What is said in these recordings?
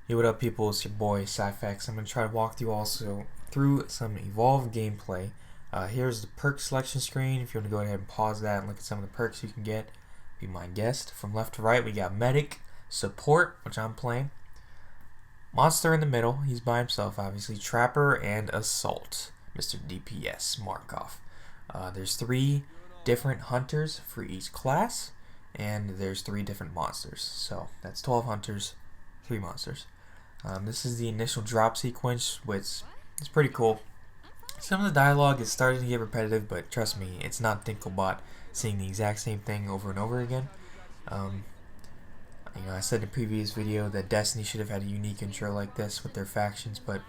Yo, what up, people? It's your boy Cyfax. I'm gonna try to walk you also through some Evolve gameplay. Here's the perk selection screen. If you want to go ahead and pause that and look at some of the perks you can get, be my guest. From left to right, we got Medic, Support, which I'm playing, Monster in the middle. He's by himself, obviously. Trapper and Assault, Mr. DPS Markov. There's 3 different hunters for each class, and there's 3 different monsters. So that's 12 hunters, 3 monsters. This is the initial drop sequence, which is pretty cool. Some of the dialogue is starting to get repetitive, but trust me, it's not Dinklebot saying the exact same thing over and over again. Um, I said in a previous video that Destiny should have had a unique intro like this with their factions, but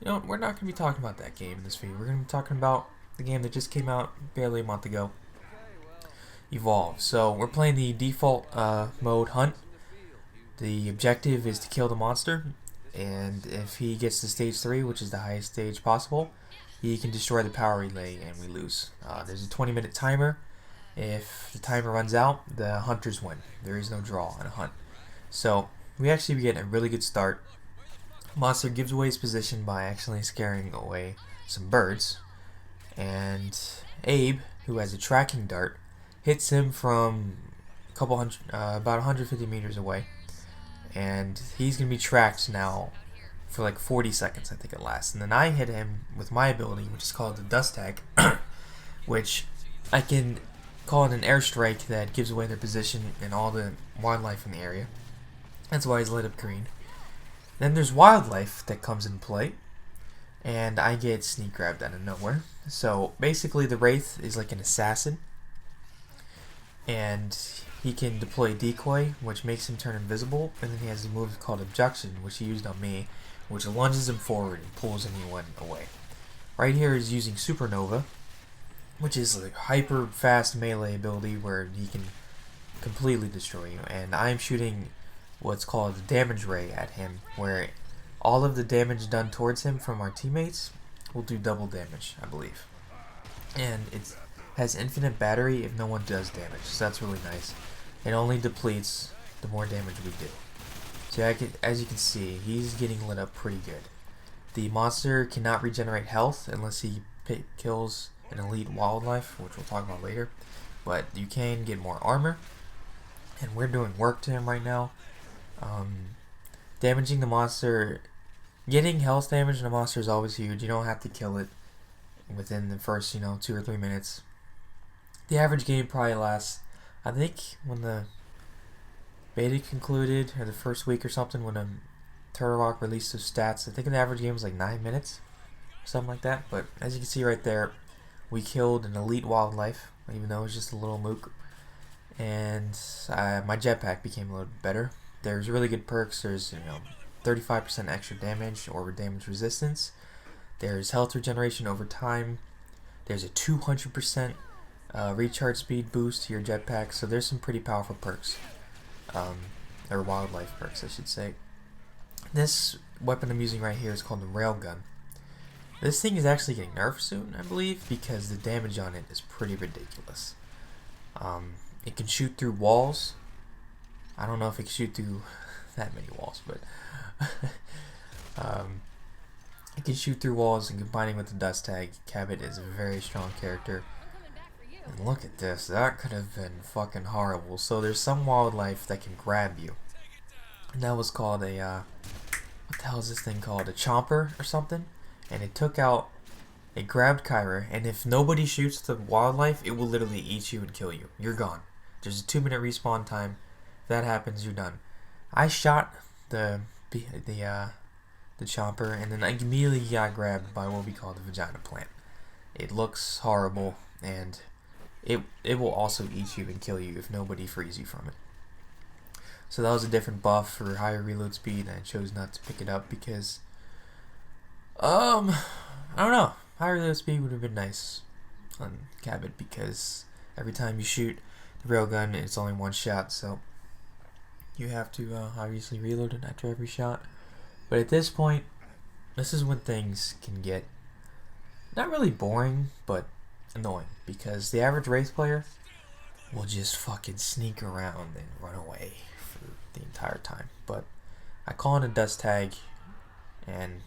we're not going to be talking about that game in this video. We're going to be talking about the game that just came out barely a month ago, Evolve. So we're playing the default mode Hunt. The objective is to kill the monster, and if he gets to stage 3, which is the highest stage possible, he can destroy the power relay and we lose. There's a 20-minute timer. If the timer runs out, the hunters win. There is no draw on a hunt. So we actually get a really good start. Monster gives away his position by accidentally scaring away some birds, and Abe, who has a tracking dart, hits him from about 150 meters away, and he's gonna be tracked now for like 40 seconds, I think it lasts. And then I hit him with my ability, which is called the Dust Tag, which I can call it an airstrike that gives away their position and all the wildlife in the area. That's why he's lit up green. Then there's wildlife that comes into play, and I get sneak grabbed out of nowhere. So basically the Wraith is like an assassin, and he can deploy Decoy, which makes him turn invisible, and then he has a move called Abduction, which he used on me, which lunges him forward and pulls anyone away. Right here is using Supernova, which is a hyper fast melee ability where he can completely destroy you, and I'm shooting what's called the damage ray at him, where all of the damage done towards him from our teammates will do double damage, I believe. And it has infinite battery if no one does damage, so that's really nice. It only depletes the more damage we do. So as you can see, he's getting lit up pretty good. The monster cannot regenerate health unless he kills an elite wildlife, which we'll talk about later. But you can get more armor, and we're doing work to him right now. Damaging the monster, getting health damage in a monster is always huge. You don't have to kill it within the first 2 or 3 minutes. The average game probably lasts, I think, when the beta concluded, or the first week or something, when Turtle Rock released those stats, I think the average game was like 9 minutes, something like that. But as you can see right there, we killed an elite wildlife, even though it was just a little mook, and my jetpack became a little bit better. There's really good perks. There's 35% extra damage or damage resistance. There's health regeneration over time. There's a 200% recharge speed boost to your jetpack. So there's some pretty powerful perks, or wildlife perks, I should say. This weapon I'm using right here is called the Railgun. This thing is actually getting nerfed soon, I believe, because the damage on it is pretty ridiculous. It can shoot through walls. I don't know if it can shoot through that many walls, but it can shoot through walls, and combining with the Dust Tag, Cabot is a very strong character. And look at this, that could have been fucking horrible. So there's some wildlife that can grab you, and that was called a, what the hell is this thing called? A Chomper or something? And it grabbed Kyra, and if nobody shoots the wildlife, it will literally eat you and kill you. You're gone. There's a 2-minute respawn time. If that happens, you're done. I shot the Chomper, and then I immediately got grabbed by what we call the Vagina Plant. It looks horrible, and it will also eat you and kill you if nobody frees you from it. So that was a different buff for higher reload speed, and I chose not to pick it up because I don't know. Higher reload speed would have been nice on Cabot, because every time you shoot the railgun, it's only one shot, so you have to obviously reload it after every shot. But at this point, this is when things can get not really boring, but annoying, because the average Wraith player will just fucking sneak around and run away for the entire time. But I call in a dust tag, and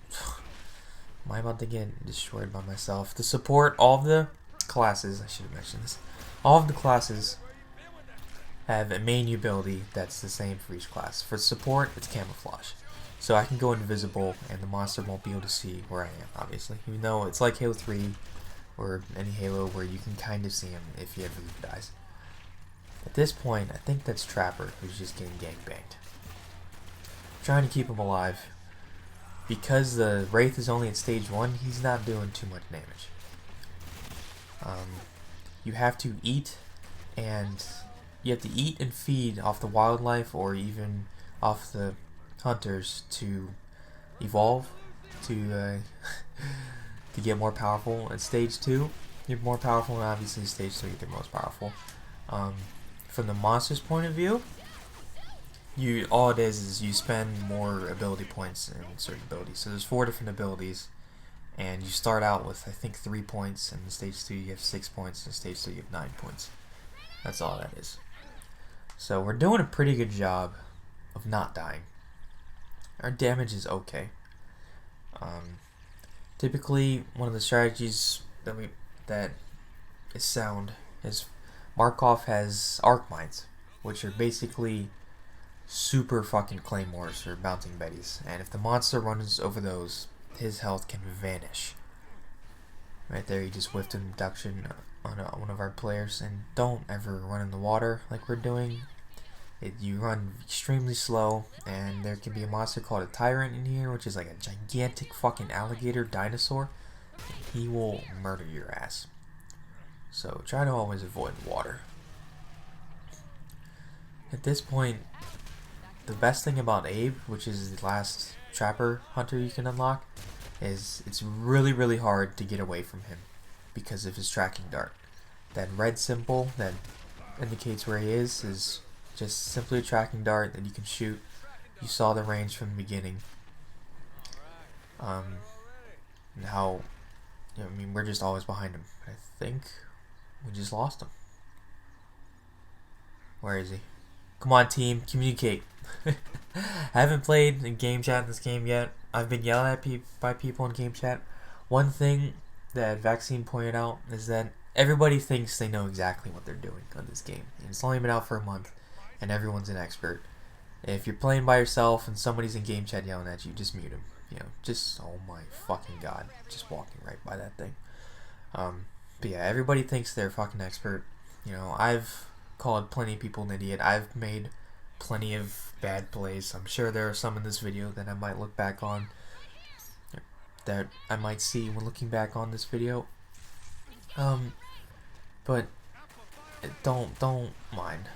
am I about to get destroyed by myself? To support all of the classes, I should have mentioned this, all of the classes have a main ability that's the same for each class. For support, it's camouflage. So I can go invisible and the monster won't be able to see where I am, obviously. Even though it's like Halo 3 or any Halo where you can kind of see him if he ever dies. At this point, I think that's Trapper who's just getting gangbanged. Trying to keep him alive. Because the Wraith is only at stage 1, he's not doing too much damage. You have to eat and feed off the wildlife or even off the hunters to evolve, to to get more powerful. At stage 2, you're more powerful, and obviously stage 3 you're most powerful. From the monster's point of view, all it is you spend more ability points in certain abilities. So there's 4 different abilities, and you start out with I think 3 points, and in stage 2 you have 6 points, and in stage 3 you have 9 points. That's all that is. So we're doing a pretty good job of not dying. Our damage is okay. Typically, one of the strategies that is sound is Markov has arc mines, which are basically super fucking claymores or bouncing betties, and if the monster runs over those, his health can vanish. Right there, he just whiffed an abduction on one of our players. And don't ever run in the water like we're doing. You run extremely slow, and there can be a monster called a Tyrant in here, which is like a gigantic fucking alligator dinosaur. He will murder your ass. So try to always avoid water. At this point, the best thing about Abe, which is the last Trapper Hunter you can unlock, is it's really, really hard to get away from him because of his tracking dart. That red symbol that indicates where he is just simply a tracking dart that you can shoot. You saw the range from the beginning. And how, we're just always behind him. I think we just lost him. Where is he? Come on, team, communicate. I haven't played in game chat in this game yet. I've been yelled at by people in game chat. One thing that Vaccine pointed out is that everybody thinks they know exactly what they're doing on this game. And it's only been out for a month, and everyone's an expert. If you're playing by yourself and somebody's in game chat yelling at you, just mute him. Just, oh my fucking god, just walking right by that thing. But yeah, everybody thinks they're fucking expert. I've called plenty of people an idiot. I've made plenty of bad plays. I'm sure there are some in this video that I might look back on, that I might see when looking back on this video. But don't mind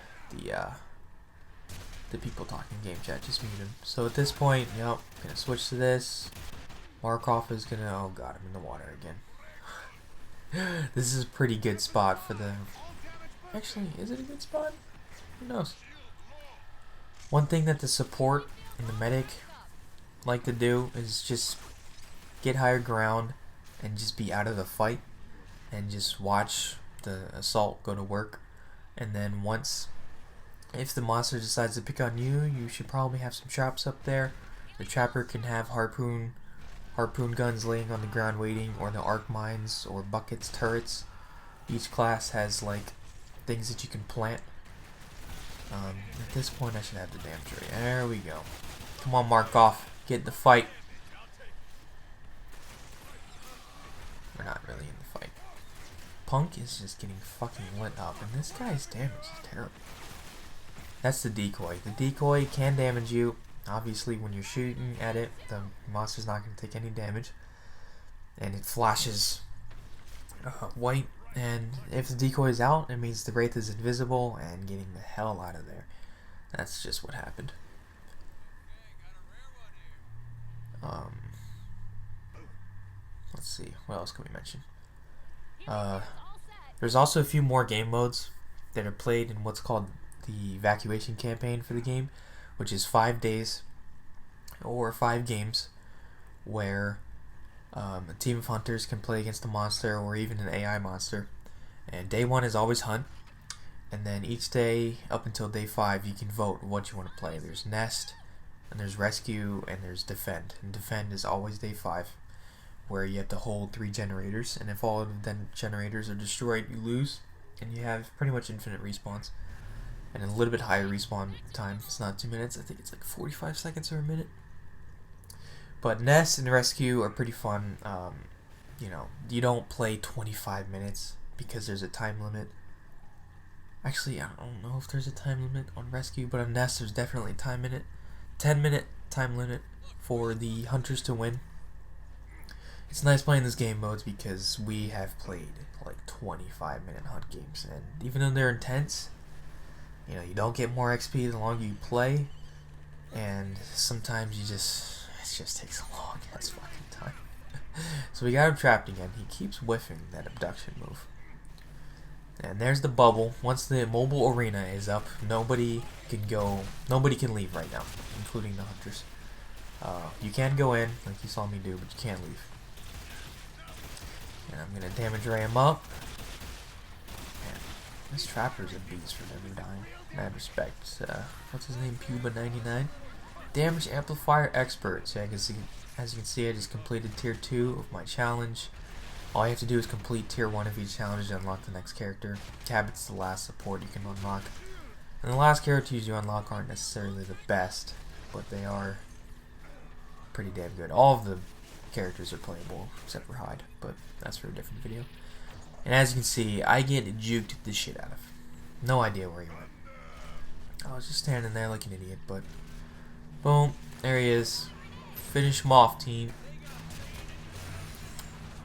the people talking game chat. Just mute them. So at this point, gonna switch to this. Markov is gonna, oh god, I'm in the water again. This is a pretty good spot for the, actually, is it a good spot? Who knows? One thing that the support and the medic like to do is just get higher ground and just be out of the fight and just watch the assault go to work. And then if the monster decides to pick on you, you should probably have some traps up there. The Trapper can have harpoon guns laying on the ground waiting, or the arc mines or buckets, turrets. Each class has like things that you can plant. At this point, I should have the damn tree. There we go. Come on, Markov, get in the fight. We're not really in the fight. Punk is just getting fucking lit up, and this guy's damage is terrible. That's the decoy. The decoy can damage you. Obviously, when you're shooting at it, the monster's not going to take any damage. And it flashes white. And if the decoy is out, it means the Wraith is invisible and getting the hell out of there. That's just what happened. Let's see. What else can we mention? There's also a few more game modes that are played in what's called the evacuation campaign for the game, which is 5 days or 5 games where a team of hunters can play against a monster or even an AI monster. And day 1 is always hunt, and then each day up until day 5 you can vote what you want to play. There's nest, and there's rescue, and there's defend. And defend is always day 5, where you have to hold 3 generators, and if all of the generators are destroyed, you lose, and you have pretty much infinite respawns, and a little bit higher respawn time. It's not 2 minutes, I think it's like 45 seconds or a minute. But nest and rescue are pretty fun. You know, you don't play 25 minutes because there's a time limit. Actually, I don't know if there's a time limit on rescue, but on nest there's definitely a time limit. 10-minute time limit for the hunters to win. It's nice playing this game modes because we have played like 25-minute hunt games, and even though they're intense, you know, you don't get more XP the longer you play, and sometimes it just takes a long ass fucking time. So we got him trapped again. He keeps whiffing that abduction move. And there's the bubble. Once the mobile arena is up, nobody can leave right now, including the hunters. You can go in, like you saw me do, but you can't leave. And I'm gonna damage ray him up. Man, this trapper's a beast for never dying. Mad respect. What's his name? Puba99. Damage amplifier expert. So as you can see, I just completed tier 2 of my challenge. All you have to do is complete tier 1 of each challenge to unlock the next character. Cabot's the last support you can unlock. And the last characters you unlock aren't necessarily the best, but they are pretty damn good. All of the characters are playable except for Hyde, but that's for a different video. And as you can see, I get juked the shit out of. No idea where he went. I was just standing there like an idiot, but boom, there he is. Finish him off, team.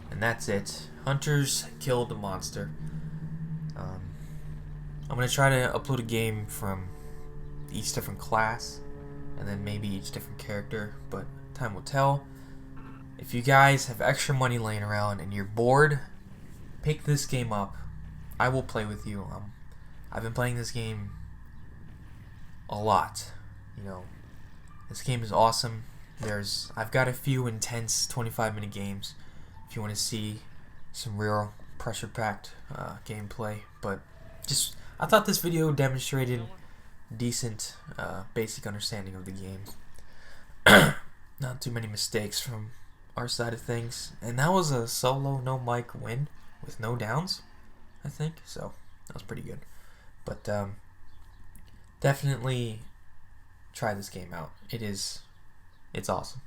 And that's it. Hunters killed the monster. I'm going to try to upload a game from each different class, and then maybe each different character, but time will tell. If you guys have extra money laying around and you're bored, pick this game up. I will play with you. I've been playing this game a lot. You know, this game is awesome. I've got a few intense 25-minute games if you want to see some real pressure-packed gameplay. But I thought this video demonstrated decent basic understanding of the game. Not too many mistakes from our side of things. And that was a solo no mic win with no downs, I think. So that was pretty good. But definitely try this game out. It's awesome.